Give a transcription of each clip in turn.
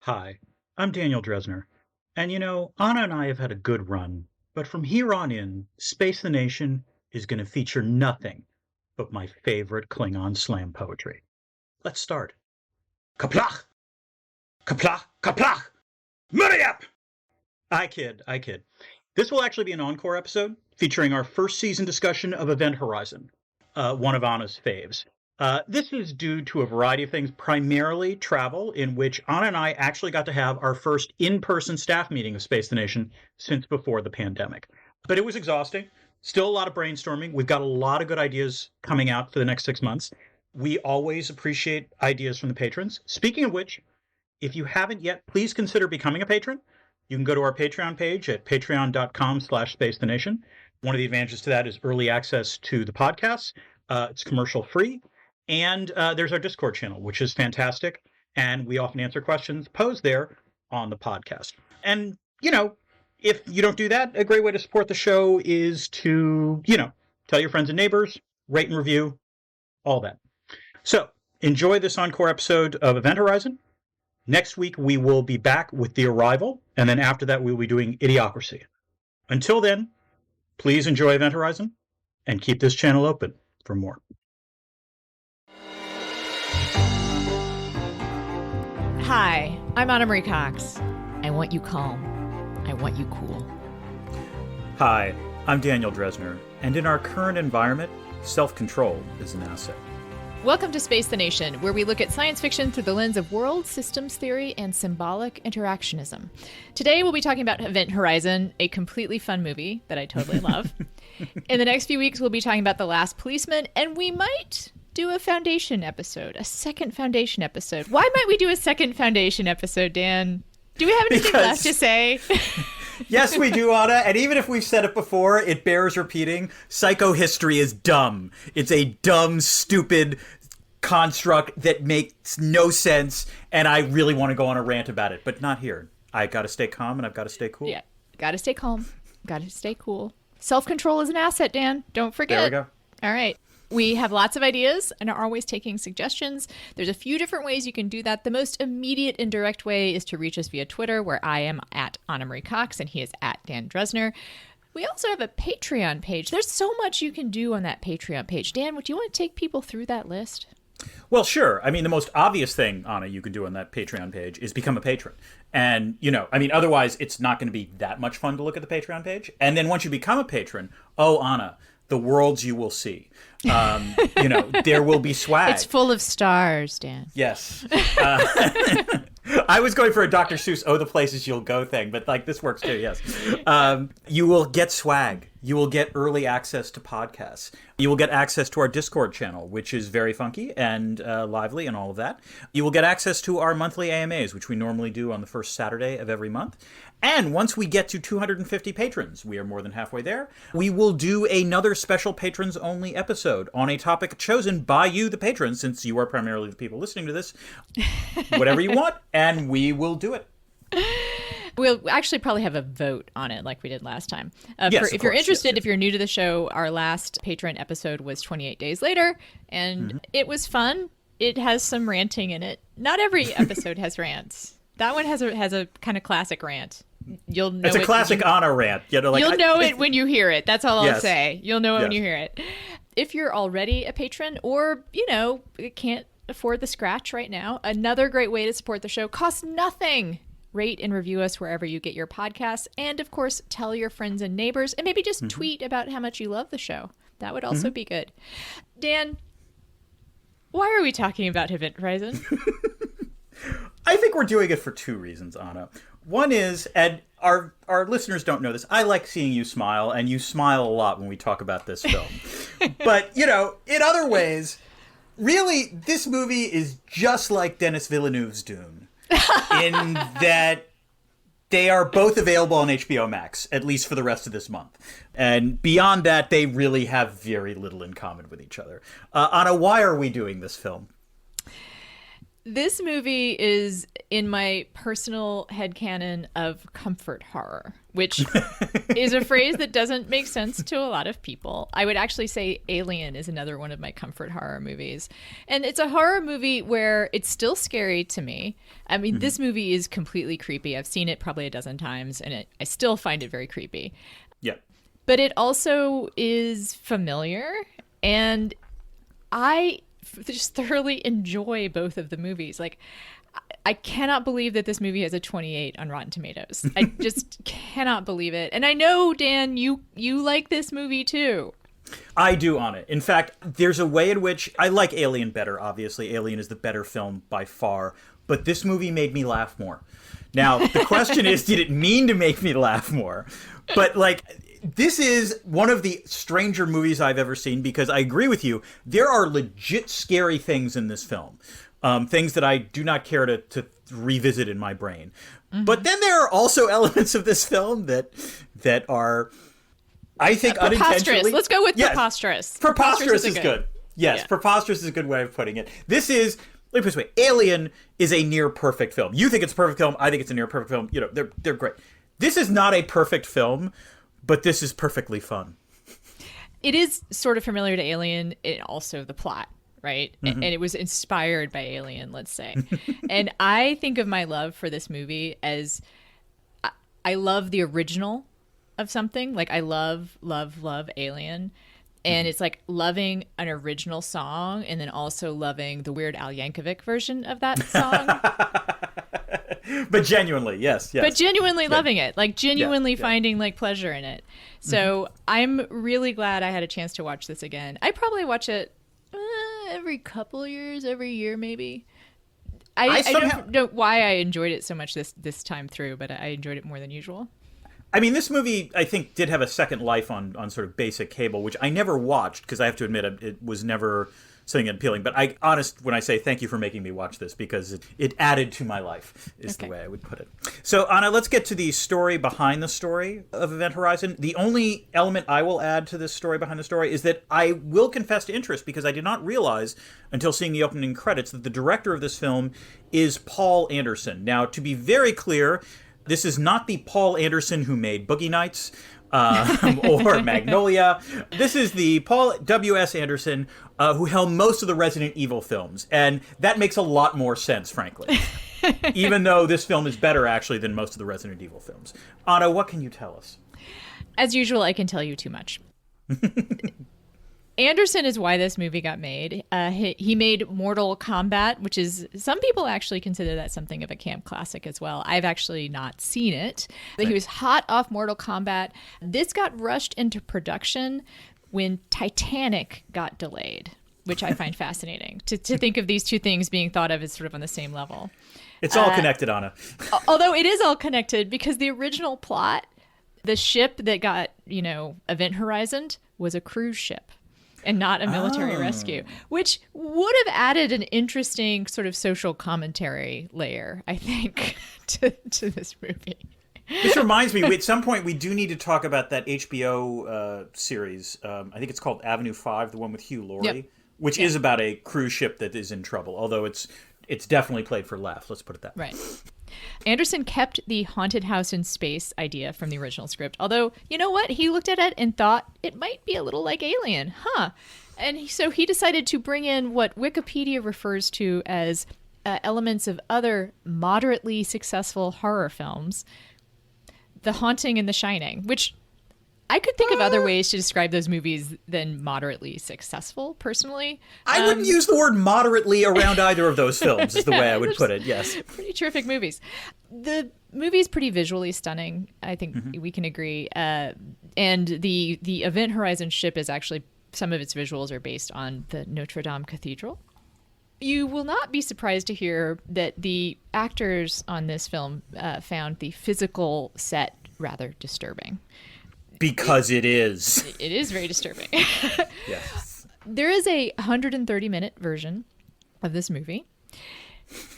Hi, I'm Daniel Dresner. And Anna and I have had a good run, but from here on in, Space the Nation is going to feature nothing but my favorite Klingon slam poetry. Let's start. Kaplach! Kaplach! Kaplach! Muriap! I kid. This will actually be an encore episode featuring our first season discussion of Event Horizon, one of Anna's faves. This is due to a variety of things, primarily travel, in which Anna and I actually got to have our first in-person staff meeting of Space the Nation since before the pandemic. But it was exhausting. Still a lot of brainstorming. We've got a lot of good ideas coming out for the next 6 months. We always appreciate ideas from the patrons. Speaking of which, if you haven't yet, please consider becoming a patron. You can go to our Patreon page at patreon.com/spacethenation. One of the advantages to that is early access to the podcast. It's commercial free. And there's our Discord channel, which is fantastic. And we often answer questions posed there on the podcast. And, if you don't do that, a great way to support the show is to, tell your friends and neighbors, rate and review, all that. So enjoy this encore episode of Event Horizon. Next week, we will be back with The Arrival. And then after that, we'll be doing Idiocracy. Until then, please enjoy Event Horizon and keep this channel open for more. Hi, I'm Anna Marie Cox. I want you calm. I want you cool. Hi, I'm Daniel Dresner, and in our current environment, self-control is an asset. Welcome to Space the Nation, where we look at science fiction through the lens of world systems theory and symbolic interactionism. Today we'll be talking about Event Horizon, a completely fun movie that I totally love. In the next few weeks, we'll be talking about The Last Policeman, and we might do a Foundation episode, a second Foundation episode. Why might we do a second Foundation episode, Dan? Do we have anything left to say? Yes, we do, Anna. And even if we've said it before, it bears repeating. Psychohistory is dumb. It's a dumb, stupid construct that makes no sense. And I really want to go on a rant about it, but not here. I got to stay calm and I've got to stay cool. Yeah, got to stay calm. Got to stay cool. Self-control is an asset, Dan. Don't forget. There we go. All right. We have lots of ideas and are always taking suggestions. There's a few different ways you can do that. The most immediate and direct way is to reach us via Twitter, where I am at Anna Marie Cox and he is at Dan Dresner. We also have a Patreon page. There's so much you can do on that Patreon page. Dan, would you want to take people through that list? Well, sure. I mean, the most obvious thing, Anna, you can do on that Patreon page is become a patron. And, otherwise it's not going to be that much fun to look at the Patreon page. And then once you become a patron, Anna, the worlds you will see. There will be swag. It's full of stars, Dan. Yes. I was going for a Dr. Seuss, the places you'll go thing, but this works too, yes. You will get swag. You will get early access to podcasts. You will get access to our Discord channel, which is very funky and lively and all of that. You will get access to our monthly AMAs, which we normally do on the first Saturday of every month. And once we get to 250 patrons, we are more than halfway there, we will do another special patrons-only episode on a topic chosen by you, the patrons, since you are primarily the people listening to this. Whatever you want, and we will do it. We'll actually probably have a vote on it like we did last time. If you're interested, if you're new to the show, our last Patreon episode was 28 Days Later, and it was fun. It has some ranting in it. Not every episode has rants. That one has a kind of classic rant. You'll know it's a classic Anna rant. You'll know it when you hear it. That's all I'll say. You'll know it when you hear it. If you're already a patron or, can't afford the scratch right now, another great way to support the show costs nothing. Rate and review us wherever you get your podcasts. And, of course, tell your friends and neighbors. And maybe just tweet about how much you love the show. That would also be good. Dan, why are we talking about Event Horizon? I think we're doing it for two reasons, Anna. One is, and our listeners don't know this, I like seeing you smile, and you smile a lot when we talk about this film. But, in other ways, really, this movie is just like Denis Villeneuve's Dune, in that they are both available on HBO Max, at least for the rest of this month. And beyond that, they really have very little in common with each other. Anna, why are we doing this film? This movie is in my personal headcanon of comfort horror, which is a phrase that doesn't make sense to a lot of people. I would actually say Alien is another one of my comfort horror movies. And it's a horror movie where it's still scary to me. I mean, this movie is completely creepy. I've seen it probably a dozen times, and I still find it very creepy. Yeah. But it also is familiar, and I just thoroughly enjoy both of the movies. Like, I cannot believe that this movie has a 28 on Rotten Tomatoes. I just cannot believe it. And I know, Dan, you like this movie too. I do on it. In fact, there's a way in which I like Alien better, obviously. Alien is the better film by far. But this movie made me laugh more. Now, the question is, did it mean to make me laugh more? But, like, this is one of the stranger movies I've ever seen because I agree with you. There are legit scary things in this film. Things that I do not care to revisit in my brain. Mm-hmm. But then there are also elements of this film that are, I think, unintentionally... Let's go with preposterous. Preposterous is good. Yes, preposterous is a good way of putting it. This is... Let me put it this way. Alien is a near-perfect film. You think it's a perfect film. I think it's a near-perfect film. You know, they're great. This is not a perfect film, but this is perfectly fun. It is sort of familiar to Alien, and also the plot, right? Mm-hmm. And it was inspired by Alien, let's say. And I think of my love for this movie as I love the original of something. Like, I love Alien. And it's like loving an original song and then also loving the Weird Al Yankovic version of that song. But genuinely, yes. But genuinely loving it. Like, genuinely finding, like, pleasure in it. So I'm really glad I had a chance to watch this again. I probably watch it every couple of years, every year maybe. I don't know why I enjoyed it so much this time through, but I enjoyed it more than usual. I mean, this movie, I think, did have a second life on sort of basic cable, which I never watched because I have to admit it was never something appealing. But when I say thank you for making me watch this because it added to my life is the way I would put it. So, Anna, let's get to the story behind the story of Event Horizon. The only element I will add to this story behind the story is that I will confess to interest because I did not realize until seeing the opening credits that the director of this film is Paul Anderson. Now, to be very clear, this is not the Paul Anderson who made Boogie Nights or Magnolia. This is the Paul W.S. Anderson who helmed most of the Resident Evil films. And that makes a lot more sense, frankly. Even though this film is better, actually, than most of the Resident Evil films. Anna, what can you tell us? As usual, I can tell you too much. Anderson is why this movie got made. He made Mortal Kombat, which is, some people actually consider that something of a camp classic as well. I've actually not seen it. But he was hot off Mortal Kombat. This got rushed into production when Titanic got delayed, which I find fascinating, to think of these two things being thought of as sort of on the same level. It's all connected, Anna. Although it is all connected because the original plot, the ship that got, Event Horizoned was a cruise ship. And not a military rescue, which would have added an interesting sort of social commentary layer, I think, to this movie. This reminds me, at some point we do need to talk about that HBO series. I think it's called Avenue 5, the one with Hugh Laurie, which is about a cruise ship that is in trouble, although it's definitely played for laughs, let's put it that way. Right. Anderson kept the haunted house in space idea from the original script, although, you know what? He looked at it and thought it might be a little like Alien, And so he decided to bring in what Wikipedia refers to as elements of other moderately successful horror films, The Haunting and The Shining, which I could think of other ways to describe those movies than moderately successful, personally. I wouldn't use the word moderately around either of those films, is the way I would put it, yes. Pretty terrific movies. The movie is pretty visually stunning, I think we can agree. And the Event Horizon ship is actually, some of its visuals are based on the Notre Dame Cathedral. You will not be surprised to hear that the actors on this film found the physical set rather disturbing. Because it is. It is very disturbing. Yes. There is a 130-minute version of this movie,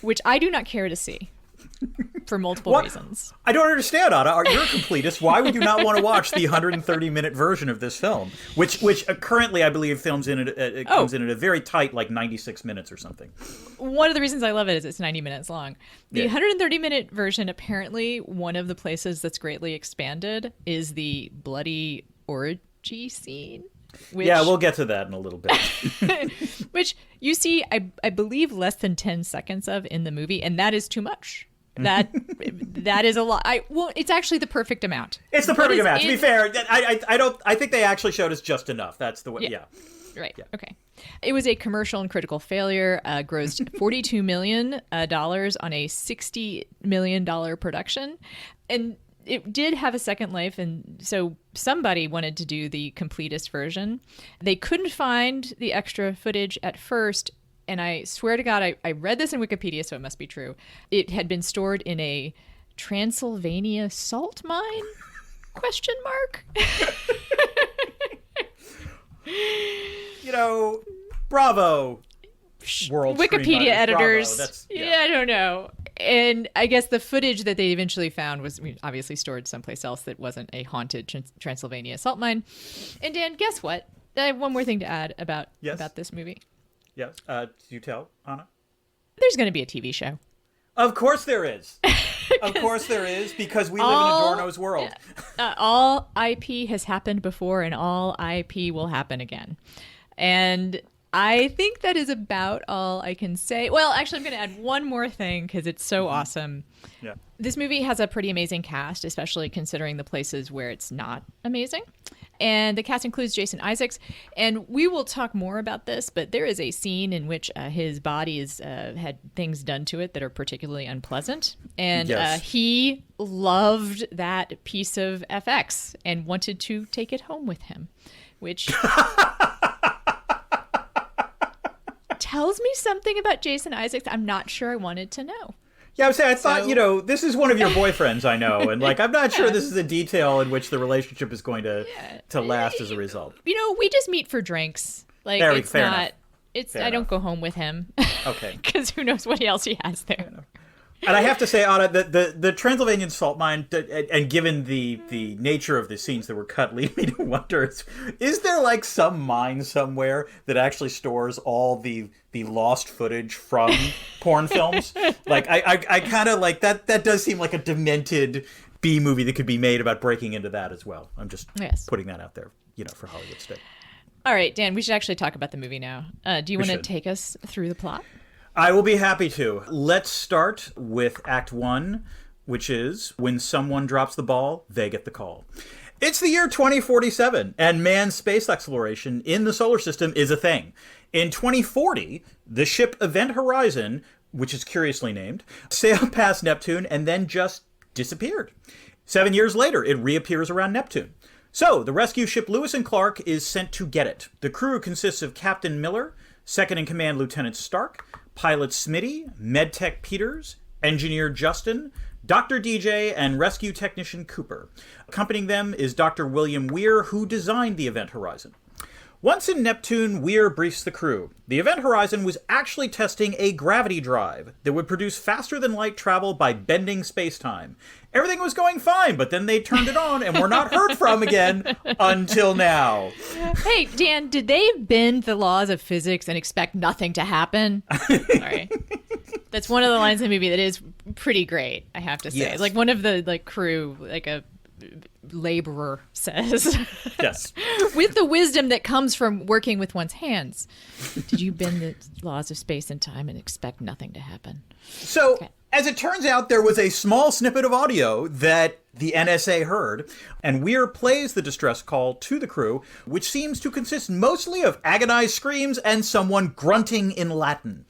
which I do not care to see. for multiple reasons. I don't understand, Anna. You're a completist. Why would you not want to watch the 130-minute version of this film, which currently I believe comes in at a very tight, like 96 minutes or something. One of the reasons I love it is it's 90 minutes long. The 130-minute version, apparently, one of the places that's greatly expanded is the bloody orgy scene. Yeah, we'll get to that in a little bit. Which you see, I believe, less than 10 seconds of in the movie, and that is too much. That is a lot. It's actually the perfect amount. It's the perfect amount. To be fair, I think they actually showed us just enough. That's the way. Yeah. Right. Yeah. Okay. It was a commercial and critical failure. Grossed $42 million on a $60 million production, and it did have a second life, and so somebody wanted to do the completest version. They couldn't find the extra footage at first, and I swear to God, I read this in Wikipedia, so it must be true. It had been stored in a Transylvania salt mine? ? Bravo, world Wikipedia editors. Bravo. I don't know. And I guess the footage that they eventually found was obviously stored someplace else that wasn't a haunted Transylvania salt mine. And Dan, guess what? I have one more thing to add about this movie. Yes. You tell, Anna? There's going to be a TV show. Of course there is. Of course there is, because we live in Adorno's world. All IP has happened before, and all IP will happen again. And I think that is about all I can say. Well, actually, I'm going to add one more thing because it's so awesome. Yeah. This movie has a pretty amazing cast, especially considering the places where it's not amazing. And the cast includes Jason Isaacs. And we will talk more about this, but there is a scene in which his body has had things done to it that are particularly unpleasant. And he loved that piece of FX and wanted to take it home with him, which tells me something about Jason Isaacs I'm not sure I wanted to know. Yeah, I was saying, I thought, this is one of your boyfriends I know, and I'm not sure this is a detail in which the relationship is going to last as a result. We just meet for drinks. It's not. Enough. I don't go home with him. Okay. Because who knows what else he has there. And I have to say, Anna, the Transylvanian salt mine, and given the nature of the scenes that were cut, lead me to wonder, is there some mine somewhere that actually stores all the lost footage from porn films? I kind of that does seem like a demented B movie that could be made about breaking into that as well. I'm just putting that out there, for Hollywood State. All right, Dan, we should actually talk about the movie now. Do you want to take us through the plot? I will be happy to. Let's start with Act 1, which is when someone drops the ball, they get the call. It's the year 2047, and manned space exploration in the solar system is a thing. In 2040, the ship Event Horizon, which is curiously named, sailed past Neptune and then just disappeared. 7 years later, it reappears around Neptune. So, the rescue ship Lewis and Clark is sent to get it. The crew consists of Captain Miller, Second-in-Command Lieutenant Stark, Pilot Smitty, MedTech Peters, Engineer Justin, Dr. DJ, and Rescue Technician Cooper. Accompanying them is Dr. William Weir, who designed the Event Horizon. Once in Neptune, Weir briefs the crew. The Event Horizon was actually testing a gravity drive that would produce faster-than-light travel by bending space-time. Everything was going fine, but then they turned it on and were not heard from again until now. Hey, Dan, did they bend the laws of physics and expect nothing to happen? Sorry. That's one of the lines in the movie that is pretty great, I have to say. Yes. One of the crew, a laborer says. Yes. With the wisdom that comes from working with one's hands. Did you bend the laws of space and time and expect nothing to happen? So, as it turns out, there was a small snippet of audio that the NSA heard, and Weir plays the distress call to the crew, which seems to consist mostly of agonized screams and someone grunting in Latin.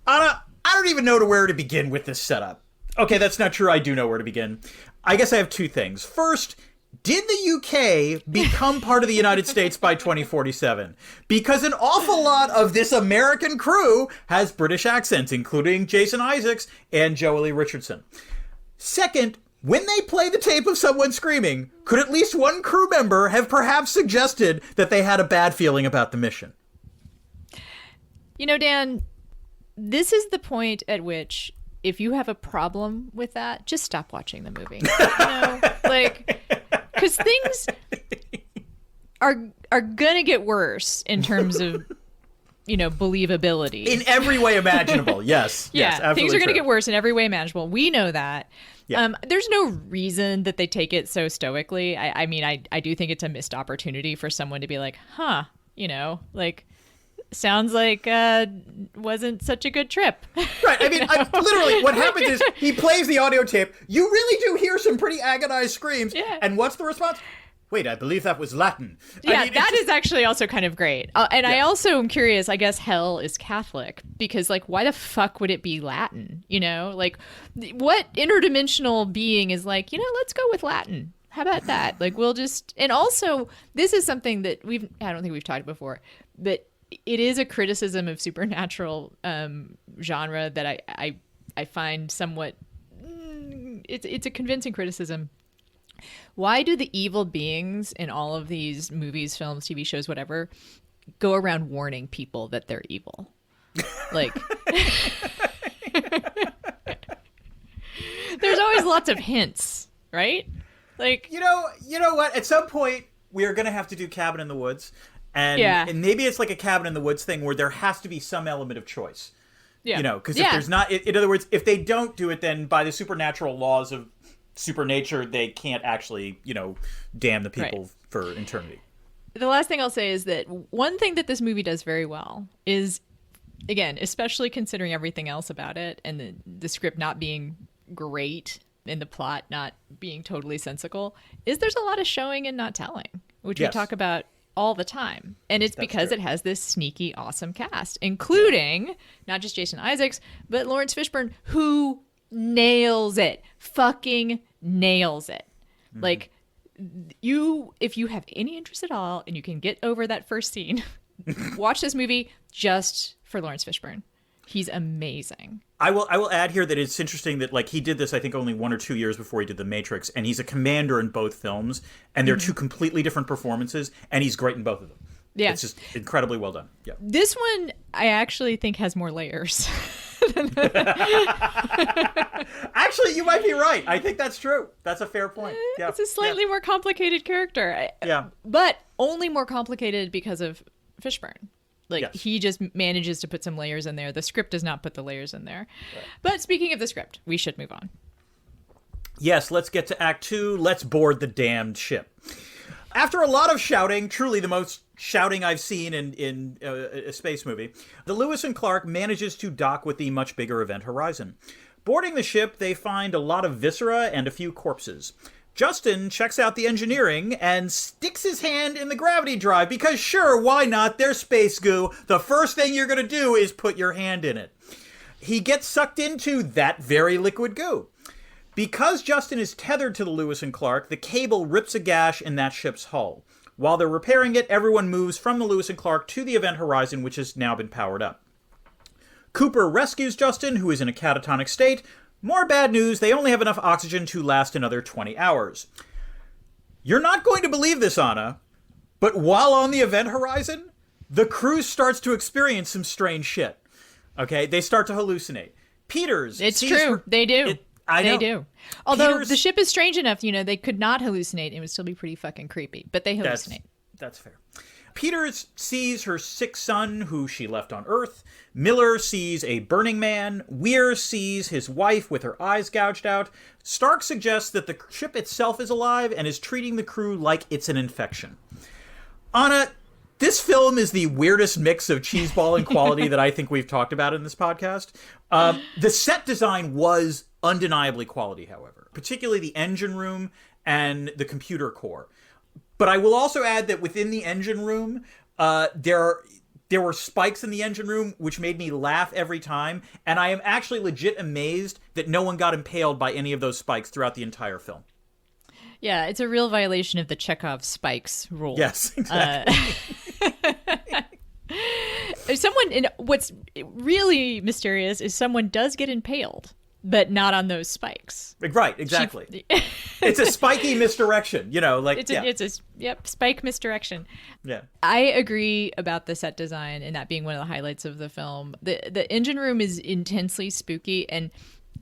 Anna, I don't even know where to begin with this setup. Okay, that's not true. I do know where to begin. I guess I have two things. First, did the UK become part of the United States by 2047? Because an awful lot of this American crew has British accents, including Jason Isaacs and Joely Richardson. Second, when they play the tape of someone screaming, could at least one crew member have perhaps suggested that they had a bad feeling about the mission? Dan, this is the point at which if you have a problem with that, just stop watching the movie. You know, like, because things are gonna get worse in terms of, you know, believability in every way imaginable. Yes. Yeah, yes, absolutely things are gonna true. get worse in every way imaginable. We know that. Yeah. There's no reason that they take it so stoically. I mean, I do think it's a missed opportunity for someone to be like, huh, you know, like, sounds like wasn't such a good trip. Right. I mean, literally, what happens is he plays the audio tape. You really do hear some pretty agonized screams. Yeah. And what's the response? Wait, I believe that was Latin. Yeah, I mean, that is actually also kind of great. And I also am curious, I guess hell is Catholic, because, like, why the fuck would it be Latin? You know, like, what interdimensional being is like, you know, let's go with Latin. How about that? Like, we'll just, and also, this is something that I don't think we've talked before, but it is a criticism of supernatural genre that I find somewhat, it's a convincing criticism. Why do the evil beings in all of these movies, films, TV shows, whatever, go around warning people that they're evil? Like, there's always lots of hints, right? Like, you know what? At some point, we are going to have to do Cabin in the Woods. And maybe it's like a Cabin in the Woods thing where there has to be some element of choice. Yeah. You know, because if there's not, in other words, if they don't do it, then by the supernatural laws of supernature, they can't actually, you know, damn the people for eternity. The last thing I'll say is that one thing that this movie does very well is, again, especially considering everything else about it and the script not being great and the plot not being totally sensical, is there's a lot of showing and not telling, which we talk about all the time. And it's because it has this sneaky, awesome cast, including not just Jason Isaacs, but Lawrence Fishburne, who nails it. Fucking nails it. Mm-hmm. Like, if you have any interest at all and you can get over that first scene, watch this movie just for Lawrence Fishburne. He's amazing. I will add here that it's interesting that, like, he did this, I think, only 1 or 2 years before he did The Matrix, and he's a commander in both films, and they're two completely different performances, and he's great in both of them. Yeah. It's just incredibly well done. Yeah. This one, I actually think, has more layers. Actually, you might be right. I think that's true. That's a fair point. Yeah. It's a slightly more complicated character. Yeah. But only more complicated because of Fishburne. Like, he just manages to put some layers in there. The script does not put the layers in there. Right. But speaking of the script, we should move on. Yes, let's get to Act 2. Let's board the damned ship. After a lot of shouting, truly the most shouting I've seen in a space movie, the Lewis and Clark manages to dock with the much bigger Event Horizon. Boarding the ship, they find a lot of viscera and a few corpses. Justin checks out the engineering and sticks his hand in the gravity drive because, sure, why not? They're space goo. The first thing you're going to do is put your hand in it. He gets sucked into that very liquid goo. Because Justin is tethered to the Lewis and Clark, the cable rips a gash in that ship's hull. While they're repairing it, everyone moves from the Lewis and Clark to the Event Horizon, which has now been powered up. Cooper rescues Justin, who is in a catatonic state. More bad news, they only have enough oxygen to last another 20 hours. You're not going to believe this, Anna, but while on the Event Horizon, the crew starts to experience some strange shit. Okay? They start to hallucinate. Peters... It's true. They do. They do. Although the ship is strange enough, you know, they could not hallucinate. It would still be pretty fucking creepy, but they hallucinate. That's fair. Peters sees her sick son, who she left on Earth. Miller sees a burning man. Weir sees his wife with her eyes gouged out. Stark suggests that the ship itself is alive and is treating the crew like it's an infection. Anna, this film is the weirdest mix of cheeseball and quality that I think we've talked about in this podcast. The set design was undeniably quality, however, particularly the engine room and the computer core. But I will also add that within the engine room, there were spikes in the engine room, which made me laugh every time. And I am actually legit amazed that no one got impaled by any of those spikes throughout the entire film. Yeah, it's a real violation of the Chekhov spikes rule. Yes, exactly. What's really mysterious is someone does get impaled, but not on those spikes. Right, exactly. It's a spiky misdirection, you know, like it's a spike misdirection. Yeah. I agree about the set design and that being one of the highlights of the film. The engine room is intensely spooky, and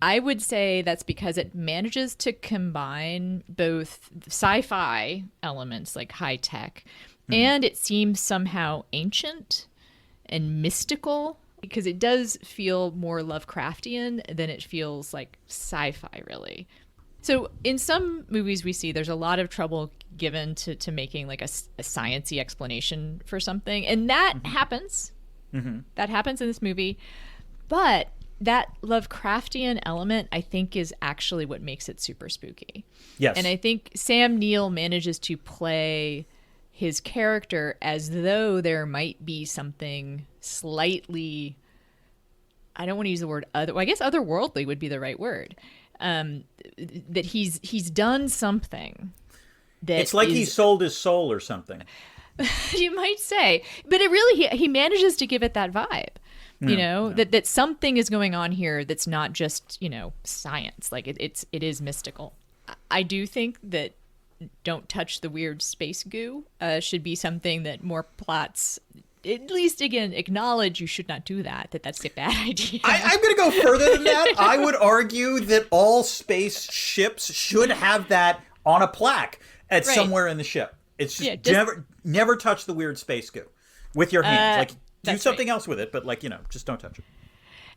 I would say that's because it manages to combine both sci-fi elements like high tech, and it seems somehow ancient and mystical, because it does feel more Lovecraftian than it feels like sci-fi, really. So in some movies we see there's a lot of trouble given to making like a science-y explanation for something, and that happens. That happens in this movie, but that Lovecraftian element, I think, is actually what makes it super spooky. Yes. And I think Sam Neill manages to play his character as though there might be something slightly, I don't want to use the word other, well, I guess otherworldly would be the right word. That he's done something that it's like he sold his soul or something. You might say, but it really he manages to give it that vibe. That something is going on here that's not just science. Like it is mystical. I do think that don't touch the weird space goo should be something that more plots at least, again, acknowledge you should not do that that's a bad idea. I'm going to go further than that. I would argue that all space ships should have that on a plaque at somewhere in the ship. It's just, never touch the weird space goo with your hands. Like, do something else with it, but just don't touch it.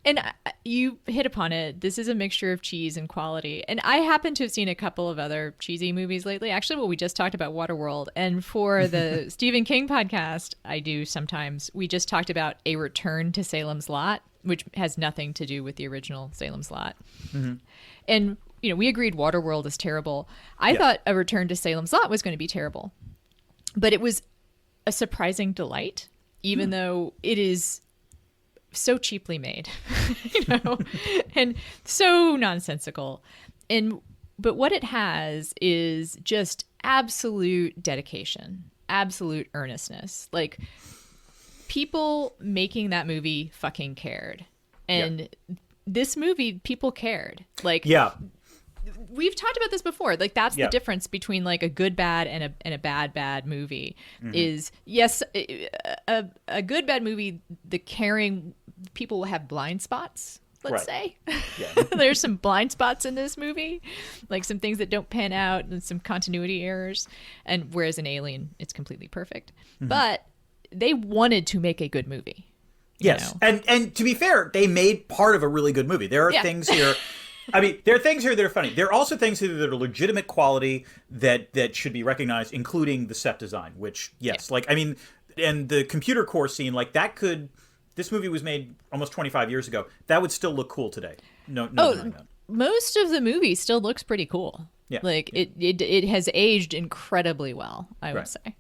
And you hit upon it. This is a mixture of cheese and quality. And I happen to have seen a couple of other cheesy movies lately. Actually, we just talked about Waterworld. And for the Stephen King podcast, I do sometimes, we just talked about A Return to Salem's Lot, which has nothing to do with the original Salem's Lot. And, we agreed Waterworld is terrible. I thought A Return to Salem's Lot was going to be terrible. But it was a surprising delight, even though it is so cheaply made, and so nonsensical. But what it has is just absolute dedication, absolute earnestness. Like, people making that movie fucking cared. And this movie, people cared. Like, we've talked about this before. Like, that's the difference between like a good bad and a bad movie. Is yes, a good bad movie, the caring people will have blind spots, let's say. There's some blind spots in this movie, like some things that don't pan out and some continuity errors, and whereas in Alien it's completely perfect. But they wanted to make a good movie. And to be fair, they made part of a really good movie. There are things here, there are things here that are funny. There are also things here that are legitimate quality that should be recognized, including the set design, which and the computer core scene, like that could, this movie was made almost 25 years ago. That would still look cool today. No denying that. Most of the movie still looks pretty cool. It has aged incredibly well, I would say.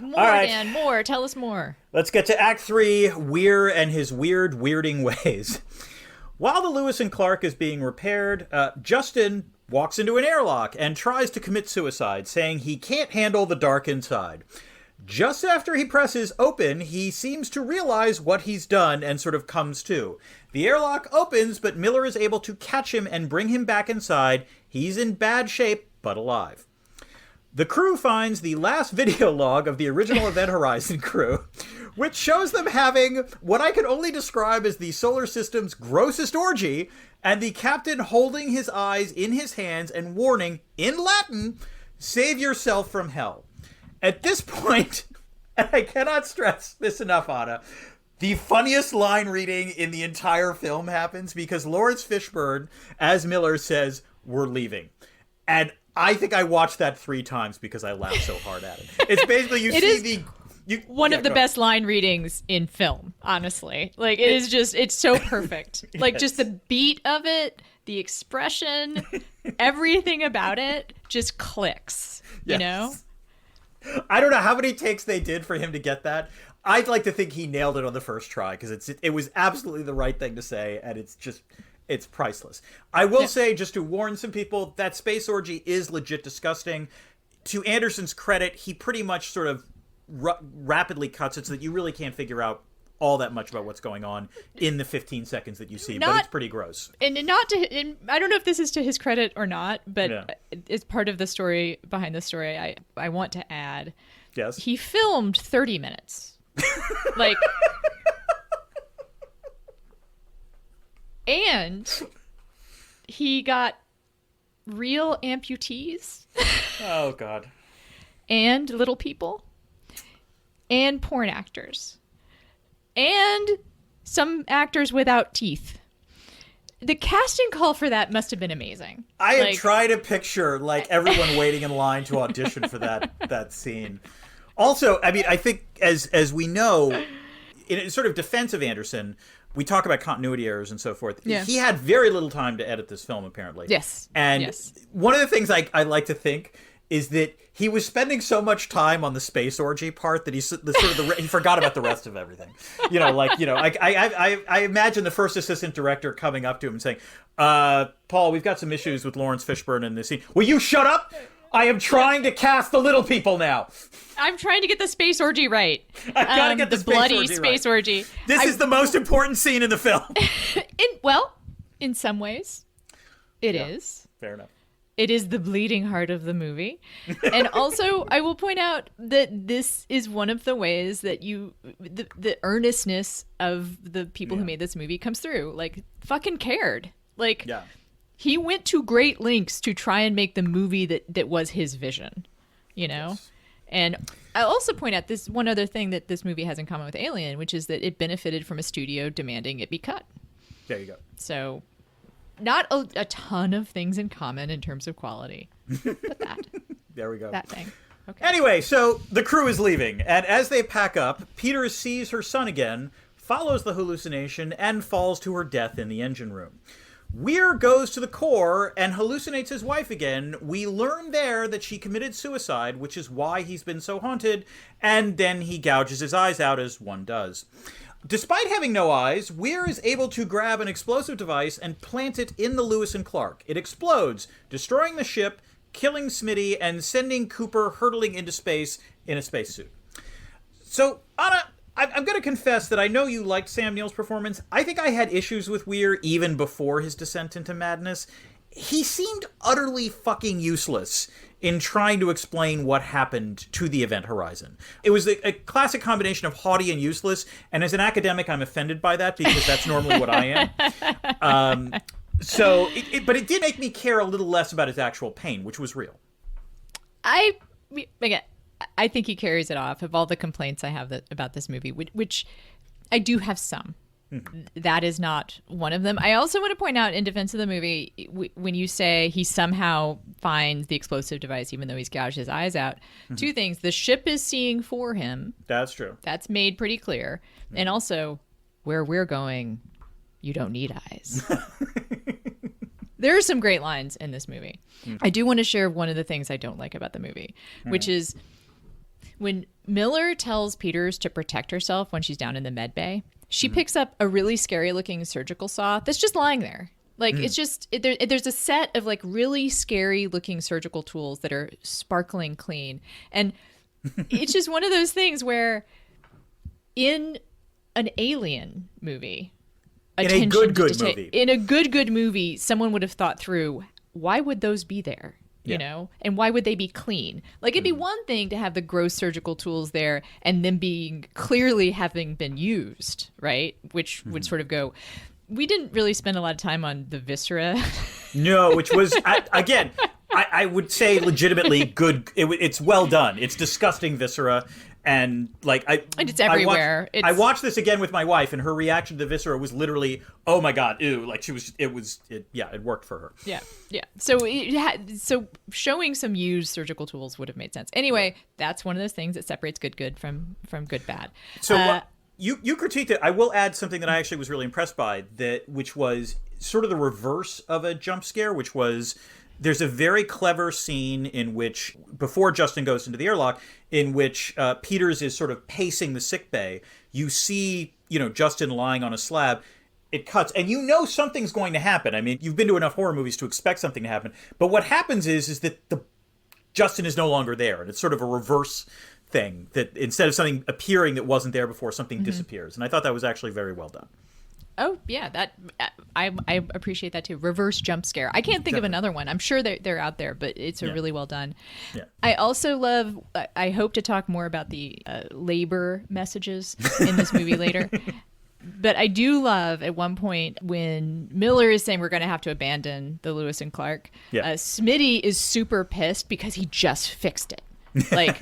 All right. Dan, more. Tell us more. Let's get to Act 3, Weir and his weirding ways. While the Lewis and Clark is being repaired, Justin walks into an airlock and tries to commit suicide, saying he can't handle the dark inside. Just after he presses open, he seems to realize what he's done and sort of comes to. The airlock opens, but Miller is able to catch him and bring him back inside. He's in bad shape, but alive. The crew finds the last video log of the original Event Horizon crew, which shows them having what I can only describe as the solar system's grossest orgy, and the captain holding his eyes in his hands and warning, in Latin, "Save yourself from hell." At this point, and I cannot stress this enough, Anna, the funniest line reading in the entire film happens because Lawrence Fishburne, as Miller, says, "We're leaving." And I think I watched that 3 times because I laughed so hard at it. It's basically one of the best line readings in film, honestly. Like, it is just, it's so perfect. Like, just the beat of it, the expression, everything about it just clicks, you know? I don't know how many takes they did for him to get that. I'd like to think he nailed it on the first try because it was absolutely the right thing to say, and it's priceless. I will say, just to warn some people, that space orgy is legit disgusting. To Anderson's credit, he pretty much sort of rapidly cuts it so that you really can't figure out all that much about what's going on in the 15 seconds that you see, but it's pretty gross. And I don't know if this is to his credit or not, but it's part of the story behind the story. I want to add, he filmed 30 minutes. Like, and he got real amputees. Oh, God. And little people. And porn actors. And some actors without teeth. The casting call for that must have been amazing. I am trying to picture, like, everyone waiting in line to audition for that scene. Also, I mean, I think, as we know, in sort of defense of Anderson, we talk about continuity errors and so forth. Yeah. He had very little time to edit this film, apparently. Yes. And one of the things I like to think is that he was spending so much time on the space orgy part that he forgot about the rest of everything. I imagine the first assistant director coming up to him and saying, Paul, we've got some issues with Lawrence Fishburne in this scene. Will you shut up? I am trying to cast the little people now. I'm trying to get the space orgy right. I've got to get the bloody space orgy. This is the most important scene in the film. In some ways, it is. Fair enough. It is the bleeding heart of the movie. And also, I will point out that this is one of the ways that the earnestness of the people who made this movie comes through. Like, fucking cared. Like, he went to great lengths to try and make the movie that was his vision, you know? Yes. And I'll also point out this one other thing that this movie has in common with Alien, which is that it benefited from a studio demanding it be cut. There you go. So, not a ton of things in common in terms of quality, but that. There we go. That thing. Okay. Anyway, so the crew is leaving, and as they pack up, Peter sees her son again, follows the hallucination, and falls to her death in the engine room. Weir goes to the core and hallucinates his wife again. We learn there that she committed suicide, which is why he's been so haunted, and then he gouges his eyes out as one does. Despite having no eyes, Weir is able to grab an explosive device and plant it in the Lewis and Clark. It explodes, destroying the ship, killing Smitty, and sending Cooper hurtling into space in a spacesuit. So, Anna, I'm going to confess that I know you liked Sam Neill's performance. I think I had issues with Weir even before his descent into madness. He seemed utterly fucking useless in trying to explain what happened to the Event Horizon. It was a classic combination of haughty and useless, and as an academic, I'm offended by that because that's normally what I am. But it did make me care a little less about his actual pain, which was real. I think he carries it off of all the complaints I have about this movie, which I do have some. That is not one of them. I also want to point out in defense of the movie, when you say he somehow finds the explosive device, even though he's gouged his eyes out, two things. The ship is seeing for him. That's true. That's made pretty clear. And also, where we're going, you don't need eyes. There are some great lines in this movie. I do want to share one of the things I don't like about the movie, which is when Miller tells Peters to protect herself when she's down in the med bay, she picks up a really scary looking surgical saw that's just lying there. Like, it's just, there's a set of like really scary looking surgical tools that are sparkling clean. And it's just one of those things where in an Alien movie, in a good movie, someone would have thought through, why would those be there? You know, and why would they be clean? Like, it'd be one thing to have the gross surgical tools there and them being clearly having been used, right? Which would sort of go, we didn't really spend a lot of time on the viscera. No, which was, again, I would say legitimately good. It's well done. It's disgusting viscera. And like and it's everywhere. I watched this again with my wife, and her reaction to the viscera was literally, "Oh my god, ew!" Like it worked for her. Yeah. So showing some used surgical tools would have made sense. Anyway, that's one of those things that separates good from good bad. So you critiqued it. I will add something that I actually was really impressed by, which was sort of the reverse of a jump scare, which was. There's a very clever scene in which, before Justin goes into the airlock, in which Peters is sort of pacing the sickbay. You see, Justin lying on a slab. It cuts, and something's going to happen. I mean, you've been to enough horror movies to expect something to happen. But what happens is that Justin is no longer there, and it's sort of a reverse thing. That instead of something appearing that wasn't there before, something disappears. And I thought that was actually very well done. Oh, yeah, that I appreciate that too. Reverse jump scare. I can't think of another one. I'm sure they're out there, but it's really well done. Yeah. I also love, I hope to talk more about the labor messages in this movie later. But I do love at one point when Miller is saying we're going to have to abandon the Lewis and Clark. Yeah. Smitty is super pissed because he just fixed it. Like,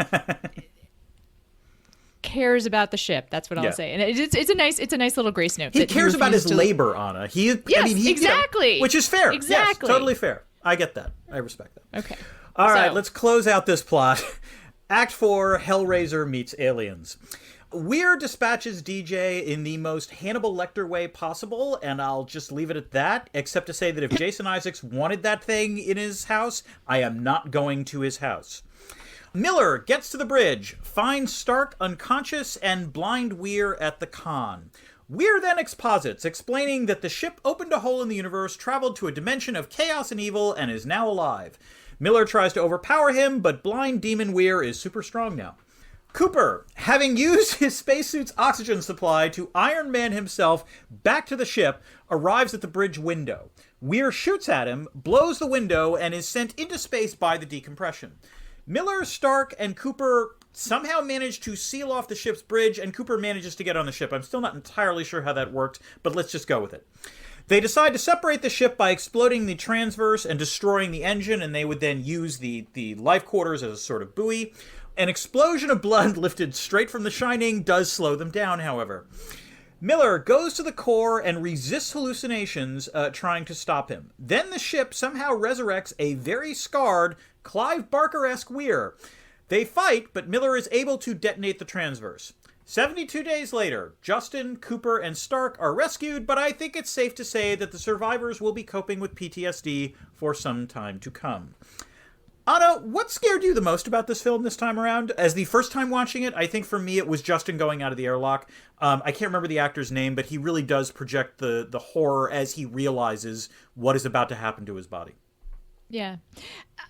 cares about the ship. That's what I'll say. And it's a nice little grace note. He cares about his labor, Anna. Exactly. Which is fair. Exactly. Yes, totally fair. I get that. I respect that. Okay. All right, let's close out this plot. Act 4, Hellraiser meets aliens. Weir dispatches DJ in the most Hannibal Lecter way possible, and I'll just leave it at that, except to say that if Jason Isaacs wanted that thing in his house, I am not going to his house. Miller gets to the bridge, finds Stark unconscious, and blind Weir at the con. Weir then exposits, explaining that the ship opened a hole in the universe, traveled to a dimension of chaos and evil, and is now alive. Miller tries to overpower him, but blind demon Weir is super strong now. Cooper, having used his spacesuit's oxygen supply to Iron Man himself back to the ship, arrives at the bridge window. Weir shoots at him, blows the window, and is sent into space by the decompression. Miller, Stark, and Cooper somehow manage to seal off the ship's bridge, and Cooper manages to get on the ship. I'm still not entirely sure how that worked, but let's just go with it. They decide to separate the ship by exploding the transverse and destroying the engine, and they would then use the life quarters as a sort of buoy. An explosion of blood lifted straight from The Shining does slow them down, however. Miller goes to the core and resists hallucinations, trying to stop him. Then the ship somehow resurrects a very scarred, Clive Barker-esque Weir. They fight, but Miller is able to detonate the transverse. 72 days later, Justin, Cooper, and Stark are rescued, but I think it's safe to say that the survivors will be coping with PTSD for some time to come. Anna, what scared you the most about this film this time around? As the first time watching it, I think for me it was Justin going out of the airlock. I can't remember the actor's name, but he really does project the horror as he realizes what is about to happen to his body. Yeah,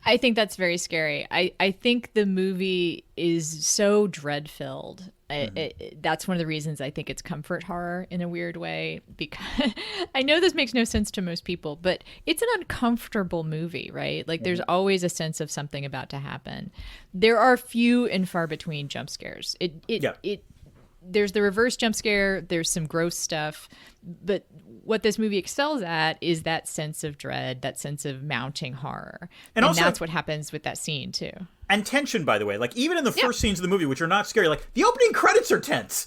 I think that's very scary. I think the movie is so dread-filled. That's one of the reasons I think it's comfort horror in a weird way, because I know this makes no sense to most people, but it's an uncomfortable movie, right? Like there's always a sense of something about to happen. There are few and far between jump scares. There's the reverse jump scare, there's some gross stuff, but what this movie excels at is that sense of dread, that sense of mounting horror. And also, that's what happens with that scene, too. And tension, by the way. Like, even in the first scenes of the movie, which are not scary, like, the opening credits are tense.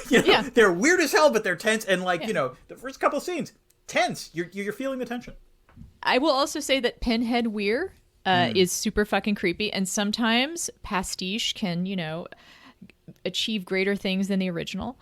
They're weird as hell, but they're tense. And, like, the first couple of scenes, tense. You're feeling the tension. I will also say that Pinhead Weir is super fucking creepy. And sometimes pastiche can, achieve greater things than the original.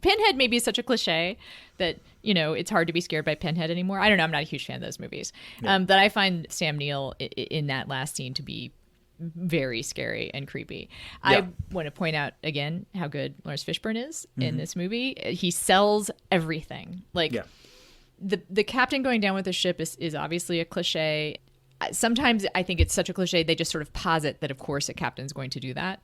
Pinhead maybe is such a cliche that, it's hard to be scared by Pinhead anymore. I don't know. I'm not a huge fan of those movies. Yeah. But I find Sam Neill in that last scene to be very scary and creepy. Yeah. I want to point out again how good Lawrence Fishburne is in this movie. He sells everything. Like the captain going down with the ship is obviously a cliche. Sometimes I think it's such a cliche they just sort of posit that of course a captain's going to do that.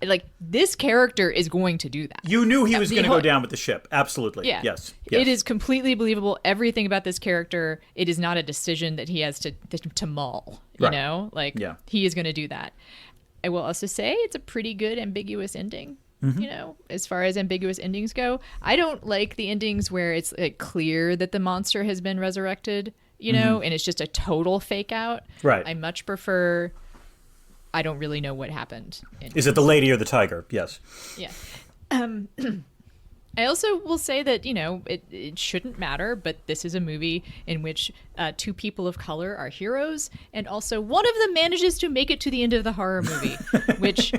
Like this character is going to do that. You knew he was going to go down with the ship. Absolutely. Yeah. Yes. It is completely believable. Everything about this character, it is not a decision that he has to mull, he is going to do that. I will also say it's a pretty good ambiguous ending. As far as ambiguous endings go, I don't like the endings where it's clear that the monster has been resurrected, and it's just a total fake out. Right. I much prefer I don't really know what happened. Is it the lady or the tiger? Yes. Yeah. I also will say that, it shouldn't matter, but this is a movie in which two people of color are heroes, and also one of them manages to make it to the end of the horror movie, which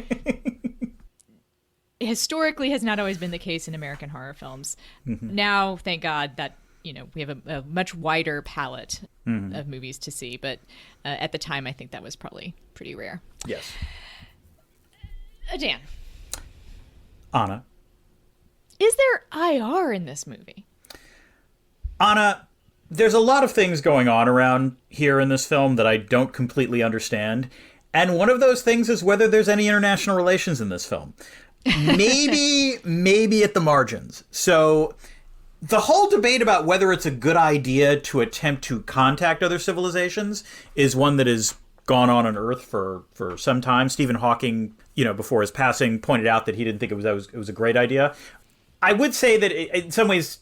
historically has not always been the case in American horror films. Now, thank God that we have a much wider palette of movies to see. But at the time, I think that was probably pretty rare. Yes. Dan. Anna. Is there IR in this movie? Anna, there's a lot of things going on around here in this film that I don't completely understand. And one of those things is whether there's any international relations in this film. Maybe at the margins. So the whole debate about whether it's a good idea to attempt to contact other civilizations is one that has gone on Earth for some time. Stephen Hawking, before his passing, pointed out that he didn't think it was a great idea. I would say that in some ways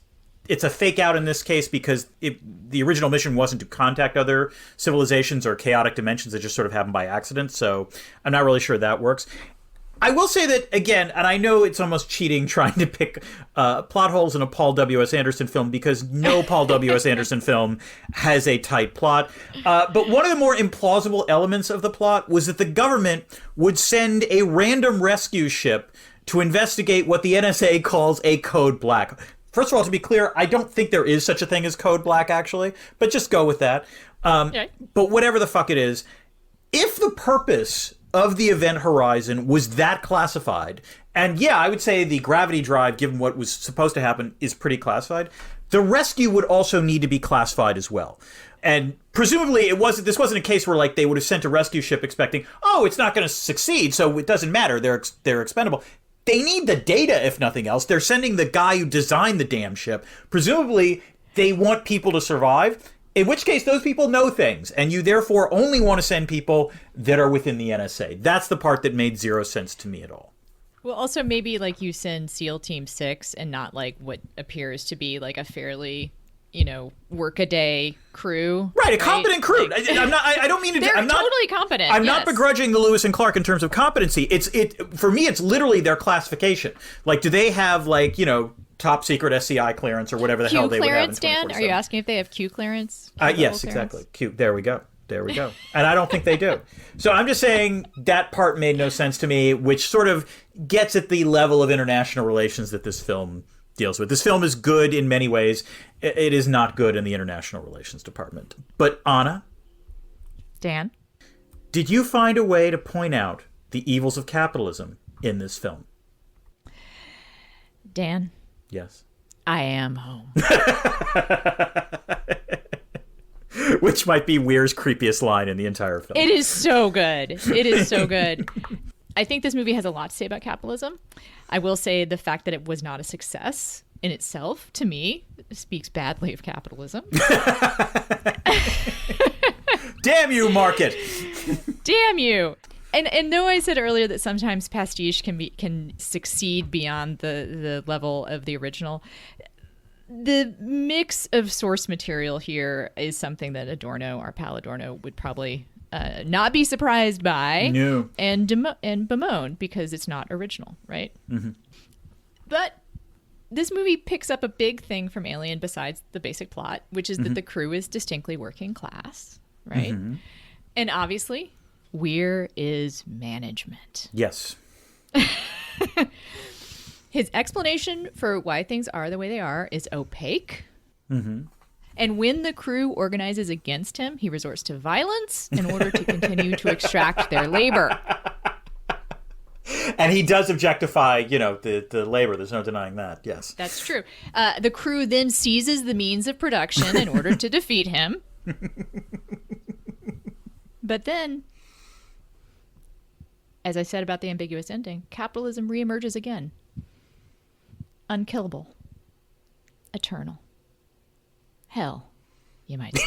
it's a fake out in this case because the original mission wasn't to contact other civilizations or chaotic dimensions. It just sort of happened by accident. So I'm not really sure that works. I will say that, again, and I know it's almost cheating trying to pick plot holes in a Paul W.S. Anderson film because no Paul W.S. Anderson film has a tight plot. But one of the more implausible elements of the plot was that the government would send a random rescue ship to investigate what the NSA calls a code black. First of all, to be clear, I don't think there is such a thing as code black, actually, but just go with that. Okay. But whatever the fuck it is, if the purpose of the event horizon was that classified, and yeah, I would say the gravity drive, given what was supposed to happen, is pretty classified, the rescue would also need to be classified as well. And presumably this wasn't a case where like they would have sent a rescue ship expecting, oh, it's not going to succeed, so it doesn't matter, they're expendable. They need the data, if nothing else. They're sending the guy who designed the damn ship. Presumably, they want people to survive, in which case those people know things, and you therefore only want to send people that are within the NSA. That's the part that made zero sense to me at all. Well, also maybe like you send SEAL Team 6 and not like what appears to be like a fairly, work-a-day crew. Right, a competent crew. Like, I don't mean to. They're totally competent. I'm not begrudging the Lewis and Clark in terms of competency. For me, it's literally their classification. Like, do they have top secret SCI clearance or whatever the hell they would have in 24/7? Dan? Are you asking if they have Q clearance? Yes, exactly. Q. There we go. And I don't think they do. So I'm just saying that part made no sense to me, which sort of gets at the level of international relations that this film deals with. This film is good in many ways. It is not good in the international relations department. But Anna? Dan? Did you find a way to point out the evils of capitalism in this film? Dan? Yes. I am home. Which might be Weir's creepiest line in the entire film. It is so good. It is so good. I think this movie has a lot to say about capitalism. I will say the fact that it was not a success in itself, to me, speaks badly of capitalism. Damn you, market! Damn you! And though I said earlier that sometimes pastiche can succeed beyond the level of the original, the mix of source material here is something that our pal Adorno would probably not be surprised by. No. And bemoan because it's not original, right? Mm-hmm. But this movie picks up a big thing from Alien besides the basic plot, which is that the crew is distinctly working class, right? Mm-hmm. And obviously, Weir is management. Yes. His explanation for why things are the way they are is opaque. Mm-hmm. And when the crew organizes against him, he resorts to violence in order to continue to extract their labor. And he does objectify, the labor. There's no denying that. Yes. That's true. The crew then seizes the means of production in order to defeat him. But then, as I said about the ambiguous ending, capitalism reemerges again. Unkillable. Eternal. Hell, you might say.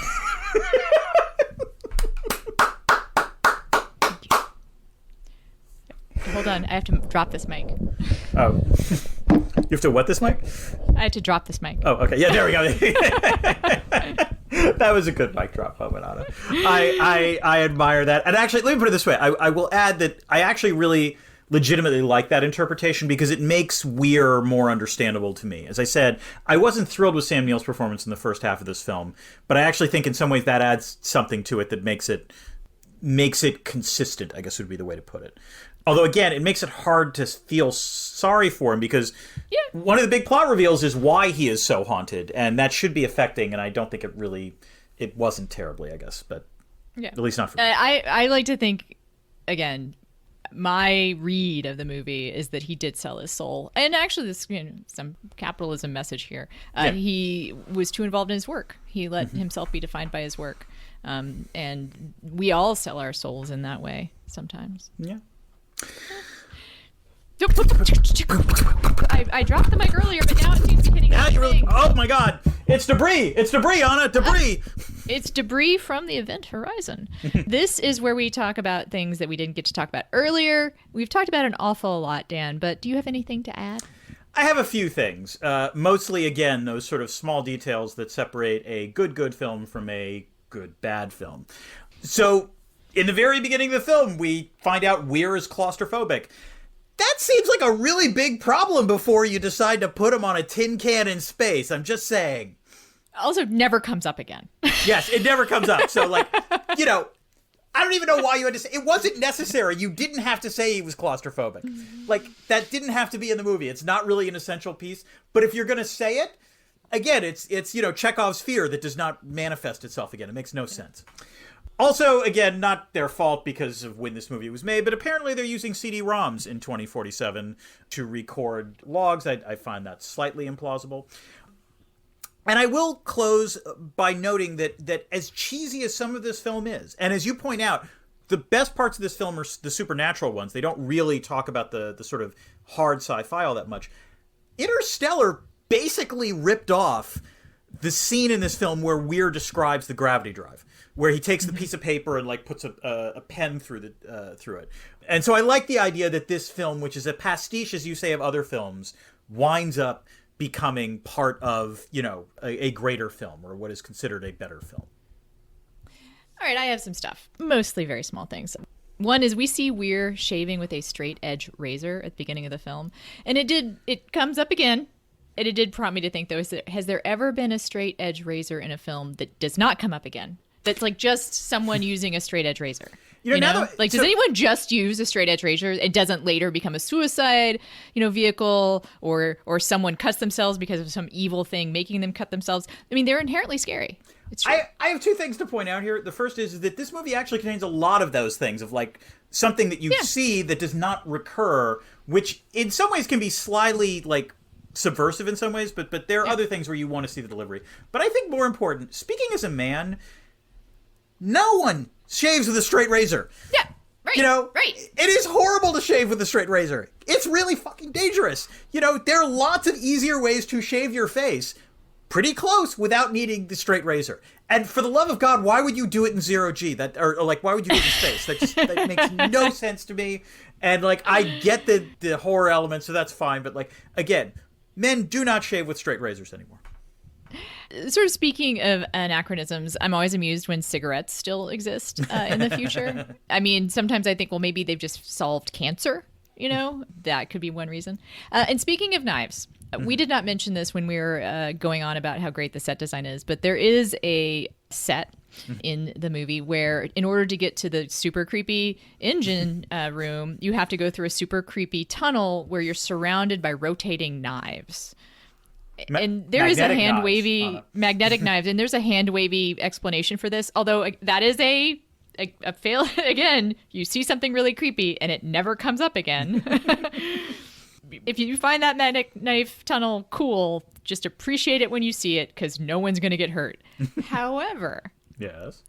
Hold on, I have to drop this mic. Oh. You have to what this mic? I had to drop this mic. Oh, okay. Yeah, there we go. That was a good mic drop moment, Anna. I admire that. And actually, let me put it this way. I will add that I actually really legitimately like that interpretation because it makes Weir more understandable to me. As I said, I wasn't thrilled with Sam Neill's performance in the first half of this film, but I actually think in some ways that adds something to it that makes it consistent, I guess would be the way to put it. Although, again, it makes it hard to feel sorry for him because one of the big plot reveals is why he is so haunted, and that should be affecting, and I don't think it wasn't terribly, I guess, but at least not for me. I like to think, again, my read of the movie is that he did sell his soul. And actually, this some capitalism message here. He was too involved in his work. He let himself be defined by his work. And we all sell our souls in that way sometimes. Yeah. I dropped the mic earlier, but now it seems to be hitting everything. Oh my God! It's debris! It's debris, Anna! Debris! It's debris from the event horizon. This is where we talk about things that we didn't get to talk about earlier. We've talked about an awful lot, Dan, but do you have anything to add? I have a few things. Mostly, again, those sort of small details that separate a good film from a good bad film. So, in the very beginning of the film, we find out Weir is claustrophobic. That seems like a really big problem before you decide to put him on a tin can in space. I'm just saying. Also, never comes up again. Yes, it never comes up. So, like, you know, I don't even know why you had to say it. Wasn't necessary. You didn't have to say he was claustrophobic. Like, that didn't have to be in the movie. It's not really an essential piece. But if you're going to say it, again, it's Chekhov's fear that does not manifest itself again. It makes no sense. Also, again, not their fault because of when this movie was made, but apparently they're using CD-ROMs in 2047 to record logs. I find that slightly implausible. And I will close by noting that as cheesy as some of this film is, and as you point out, the best parts of this film are the supernatural ones. They don't really talk about the sort of hard sci-fi all that much. Interstellar basically ripped off the scene in this film where Weir describes the gravity drive, where he takes the piece of paper and like puts a pen through it. And so I like the idea that this film, which is a pastiche, as you say, of other films, winds up becoming part of, a greater film or what is considered a better film. All right, I have some stuff, mostly very small things. One is we see Weir shaving with a straight edge razor at the beginning of the film. And it comes up again. And it did prompt me to think, though, has there ever been a straight edge razor in a film that does not come up again? That's like just someone using a straight edge razor. Does anyone just use a straight edge razor? It doesn't later become a suicide, vehicle, or someone cuts themselves because of some evil thing making them cut themselves. I mean, they're inherently scary. It's true. I have two things to point out here. The first is that this movie actually contains a lot of those things, of like something that you see that does not recur, which in some ways can be slyly like subversive in some ways, but there are other things where you want to see the delivery. But I think more important, speaking as a man, no one shaves with a straight razor. Yeah, right. Right. It is horrible to shave with a straight razor. It's really fucking dangerous. There are lots of easier ways to shave your face pretty close without needing the straight razor. And for the love of God, why would you do it in 0G? Why would you do it in space? That makes no sense to me. And I get the horror element, so that's fine. But again, men do not shave with straight razors anymore. Sort of speaking of anachronisms, I'm always amused when cigarettes still exist in the future. I mean, sometimes I think, well, maybe they've just solved cancer. That could be one reason. And speaking of knives, we did not mention this when we were going on about how great the set design is, but there is a set in the movie where in order to get to the super creepy engine room, you have to go through a super creepy tunnel where you're surrounded by rotating knives. And there is a hand wavy magnetic knives, and there's a hand wavy explanation for this. Although that is a fail again. You see something really creepy, and it never comes up again. If you find that magnetic knife tunnel cool, just appreciate it when you see it, because no one's going to get hurt. However, yes,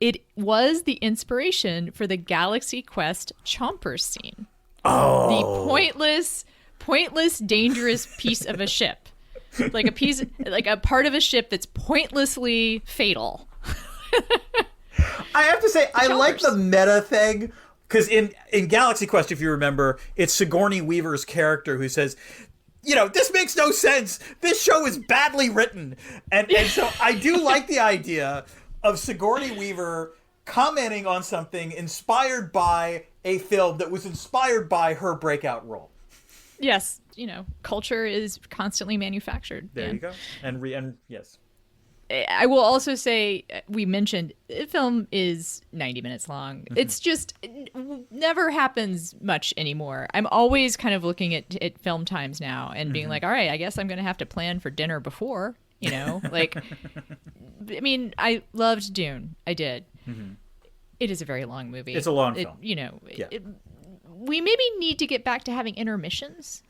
it was the inspiration for the Galaxy Quest Chompers scene. Oh, the pointless, dangerous piece of a ship. Like a part of a ship that's pointlessly fatal. I have to say, I like the meta thing, because in Galaxy Quest, if you remember, it's Sigourney Weaver's character who says, this makes no sense. This show is badly written. And so I do like the idea of Sigourney Weaver commenting on something inspired by a film that was inspired by her breakout role. Yes, culture is constantly manufactured. There you go. And yes. I will also say, we mentioned the film is 90 minutes long. Mm-hmm. It's just it never happens much anymore. I'm always kind of looking at film times now and being like, all right, I guess I'm going to have to plan for dinner before, I mean, I loved Dune. I did. Mm-hmm. It is a very long movie. It's a long film. We maybe need to get back to having intermissions,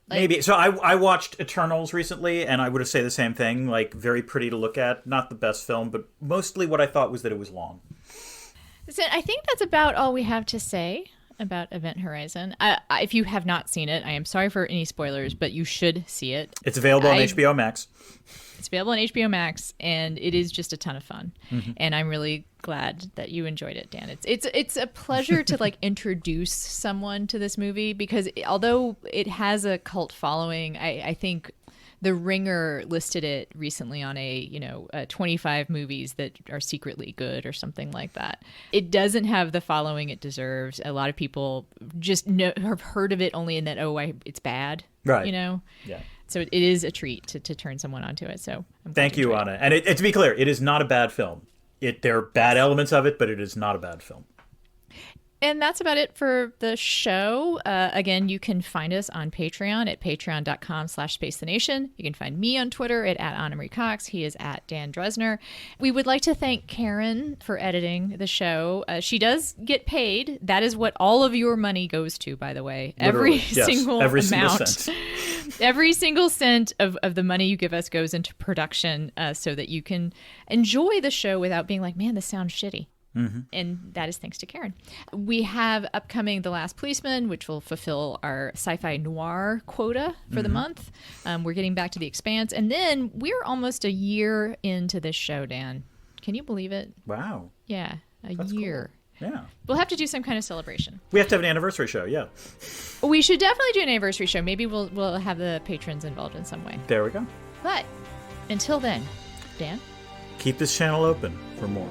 Maybe. So I watched Eternals recently, and I would have said the same thing. Very pretty to look at. Not the best film, but mostly what I thought was that it was long. So I think that's about all we have to say about Event Horizon. If you have not seen it, I am sorry for any spoilers, but you should see it. It's available on HBO Max. It's available on HBO Max, and it is just a ton of fun. And I'm really glad that you enjoyed it, Dan. It's a pleasure to like introduce someone to this movie, because although it has a cult following, I think The Ringer listed it recently on a 25 movies that are secretly good or something like that. It doesn't have the following it deserves. A lot of people just have heard of it only in that, it's bad. Right. Yeah. So it is a treat to turn someone onto it. So thank you, Anna. And to be clear, it is not a bad film. There are bad elements of it, but it is not a bad film. And that's about it for the show. Again, you can find us on Patreon at patreon.com/spacethenation. You can find me on Twitter at Anna-Marie Cox. He is at Dan Dresner. We would like to thank Karen for editing the show. She does get paid. That is what all of your money goes to, by the way. Literally, Every single cent. Every single cent of the money you give us goes into production so that you can enjoy the show without being like, man, this sounds shitty. And that is thanks to Karen. We have upcoming The Last Policeman, which will fulfill our sci-fi noir quota for the month. We're getting back to The Expanse. And then we're almost a year into this show, Dan. Can you believe it? Wow. Yeah, That's year. Cool. Yeah. We'll have to do some kind of celebration. We have to have an anniversary show, yeah. We should definitely do an anniversary show. Maybe we'll have the patrons involved in some way. There we go. But until then, Dan? Keep this channel open for more.